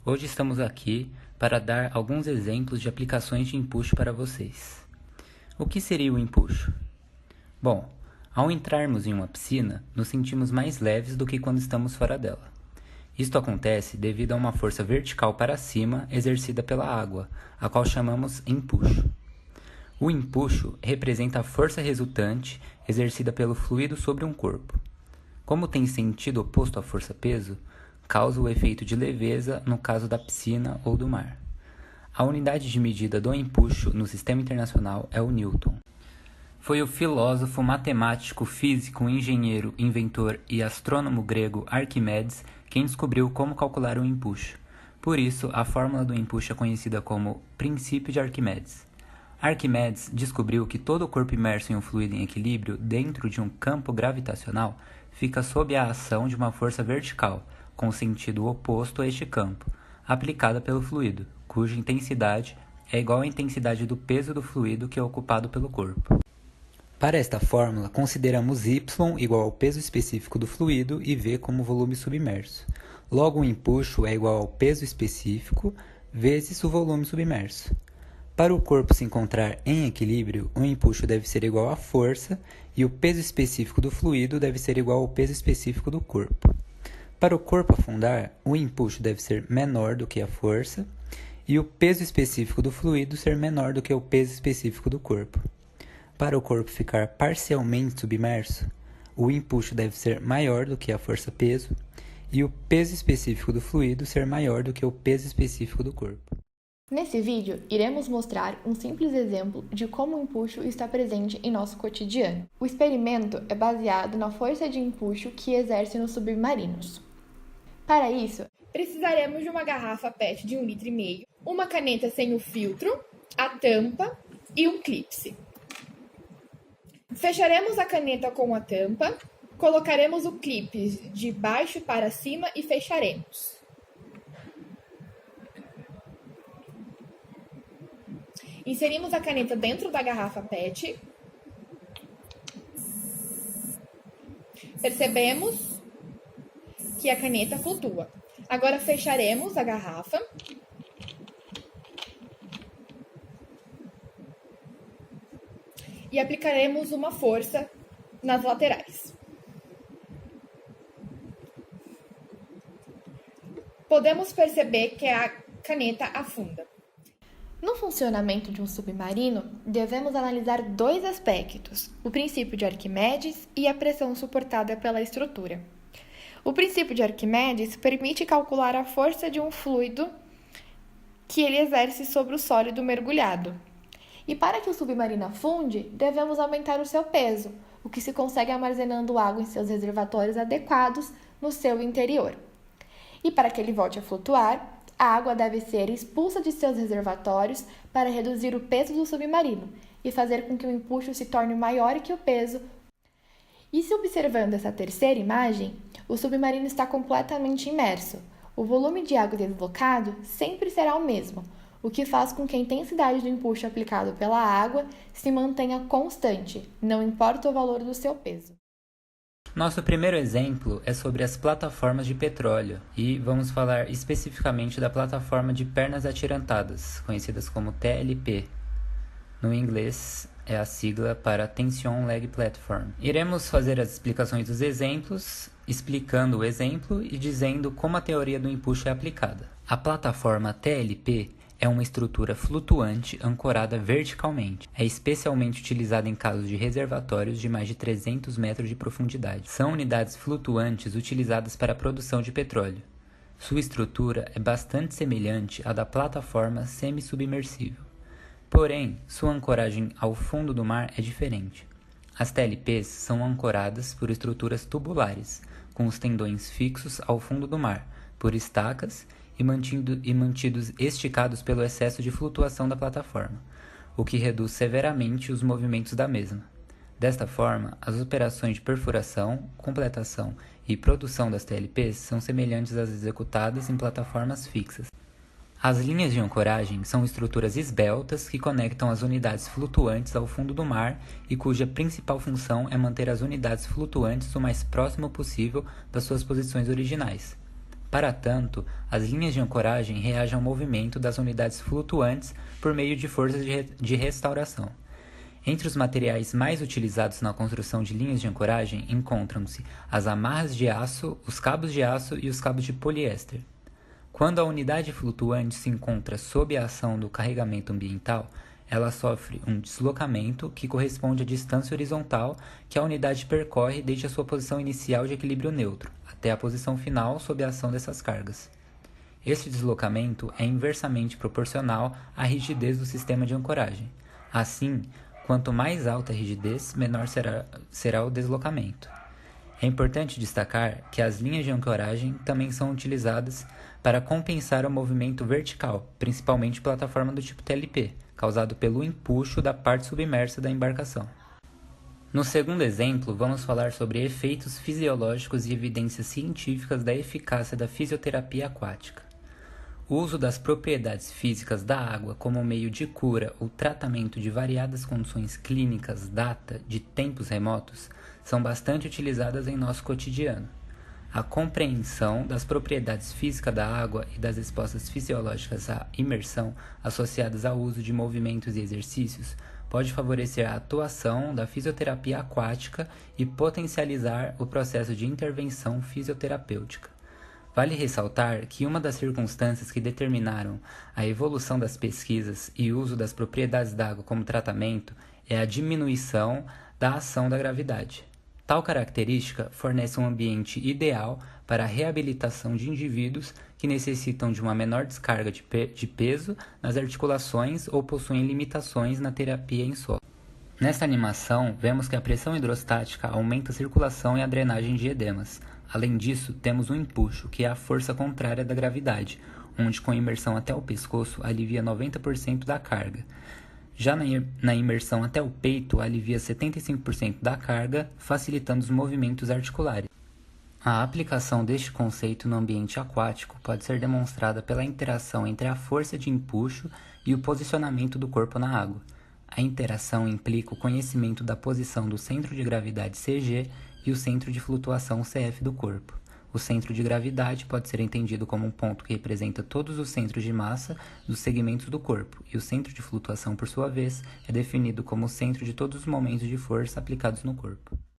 Hoje estamos aqui para dar alguns exemplos de aplicações de empuxo para vocês. O que seria o empuxo? Bom, ao entrarmos em uma piscina, nos sentimos mais leves do que quando estamos fora dela. Isto acontece devido a uma força vertical para cima exercida pela água, a qual chamamos empuxo. O empuxo representa a força resultante exercida pelo fluido sobre um corpo. Como tem sentido oposto à força-peso, causa o efeito de leveza no caso da piscina ou do mar. A unidade de medida do empuxo no sistema internacional é o Newton. Foi o filósofo, matemático, físico, engenheiro, inventor e astrônomo grego Arquimedes quem descobriu como calcular o empuxo. Por isso, a fórmula do empuxo é conhecida como princípio de Arquimedes. Arquimedes descobriu que todo corpo imerso em um fluido em equilíbrio dentro de um campo gravitacional fica sob a ação de uma força vertical, com sentido oposto a este campo, aplicada pelo fluido, cuja intensidade é igual à intensidade do peso do fluido que é ocupado pelo corpo. Para esta fórmula, consideramos y igual ao peso específico do fluido e v como volume submerso. Logo, o empuxo é igual ao peso específico vezes o volume submerso. Para o corpo se encontrar em equilíbrio, o empuxo deve ser igual à força e o peso específico do fluido deve ser igual ao peso específico do corpo. Para o corpo afundar, o empuxo deve ser menor do que a força e o peso específico do fluido ser menor do que o peso específico do corpo. Para o corpo ficar parcialmente submerso, o empuxo deve ser maior do que a força-peso e o peso específico do fluido ser maior do que o peso específico do corpo. Nesse vídeo, iremos mostrar um simples exemplo de como o empuxo está presente em nosso cotidiano. O experimento é baseado na força de empuxo que exerce nos submarinos. Para isso, precisaremos de uma garrafa PET de 1,5 litro, uma caneta sem o filtro, a tampa e um clipe. Fecharemos a caneta com a tampa, colocaremos o clipe de baixo para cima e fecharemos. Inserimos a caneta dentro da garrafa PET. Percebemos que a caneta flutua. Agora fecharemos a garrafa. E aplicaremos uma força nas laterais. Podemos perceber que a caneta afunda. No funcionamento de um submarino, devemos analisar dois aspectos: o princípio de Arquimedes e a pressão suportada pela estrutura. O princípio de Arquimedes permite calcular a força de um fluido que ele exerce sobre o sólido mergulhado. E para que o submarino afunde, devemos aumentar o seu peso, o que se consegue armazenando água em seus reservatórios adequados no seu interior. E para que ele volte a flutuar, a água deve ser expulsa de seus reservatórios para reduzir o peso do submarino e fazer com que o empuxo se torne maior que o peso. E se observando essa terceira imagem, o submarino está completamente imerso. O volume de água deslocado sempre será o mesmo, o que faz com que a intensidade do empuxo aplicado pela água se mantenha constante, não importa o valor do seu peso. Nosso primeiro exemplo é sobre as plataformas de petróleo e vamos falar especificamente da plataforma de pernas atirantadas, conhecidas como TLP. No inglês é a sigla para Tension Leg Platform. Iremos fazer as explicações dos exemplos, explicando o exemplo e dizendo como a teoria do empuxo é aplicada. A plataforma TLP é uma estrutura flutuante ancorada verticalmente. É especialmente utilizada em casos de reservatórios de mais de 300 metros de profundidade. São unidades flutuantes utilizadas para a produção de petróleo. Sua estrutura é bastante semelhante à da plataforma semi-submersível. Porém, sua ancoragem ao fundo do mar é diferente. As TLPs são ancoradas por estruturas tubulares, com os tendões fixos ao fundo do mar, por estacas e mantidos esticados pelo excesso de flutuação da plataforma, o que reduz severamente os movimentos da mesma. Desta forma, as operações de perfuração, completação e produção das TLPs são semelhantes às executadas em plataformas fixas. As linhas de ancoragem são estruturas esbeltas que conectam as unidades flutuantes ao fundo do mar e cuja principal função é manter as unidades flutuantes o mais próximo possível das suas posições originais. Para tanto, as linhas de ancoragem reagem ao movimento das unidades flutuantes por meio de forças de restauração. Entre os materiais mais utilizados na construção de linhas de ancoragem encontram-se as amarras de aço, os cabos de aço e os cabos de poliéster. Quando a unidade flutuante se encontra sob a ação do carregamento ambiental, ela sofre um deslocamento que corresponde à distância horizontal que a unidade percorre desde a sua posição inicial de equilíbrio neutro até a posição final sob a ação dessas cargas. Este deslocamento é inversamente proporcional à rigidez do sistema de ancoragem. Assim, quanto mais alta a rigidez, menor será o deslocamento. É importante destacar que as linhas de ancoragem também são utilizadas para compensar o movimento vertical, principalmente plataforma do tipo TLP, causado pelo empuxo da parte submersa da embarcação. No segundo exemplo, vamos falar sobre efeitos fisiológicos e evidências científicas da eficácia da fisioterapia aquática. O uso das propriedades físicas da água como meio de cura ou tratamento de variadas condições clínicas data de tempos remotos são bastante utilizadas em nosso cotidiano. A compreensão das propriedades físicas da água e das respostas fisiológicas à imersão associadas ao uso de movimentos e exercícios pode favorecer a atuação da fisioterapia aquática e potencializar o processo de intervenção fisioterapêutica. Vale ressaltar que uma das circunstâncias que determinaram a evolução das pesquisas e uso das propriedades da água como tratamento é a diminuição da ação da gravidade. Tal característica fornece um ambiente ideal para a reabilitação de indivíduos que necessitam de uma menor descarga de peso nas articulações ou possuem limitações na terapia em solo. Nesta animação, vemos que a pressão hidrostática aumenta a circulação e a drenagem de edemas. Além disso, temos um empuxo, que é a força contrária da gravidade, onde com imersão até o pescoço alivia 90% da carga. Já na imersão até o peito, alivia 75% da carga, facilitando os movimentos articulares. A aplicação deste conceito no ambiente aquático pode ser demonstrada pela interação entre a força de empuxo e o posicionamento do corpo na água. A interação implica o conhecimento da posição do centro de gravidade CG e o centro de flutuação CF do corpo. O centro de gravidade pode ser entendido como um ponto que representa todos os centros de massa dos segmentos do corpo, e o centro de flutuação, por sua vez, é definido como o centro de todos os momentos de força aplicados no corpo.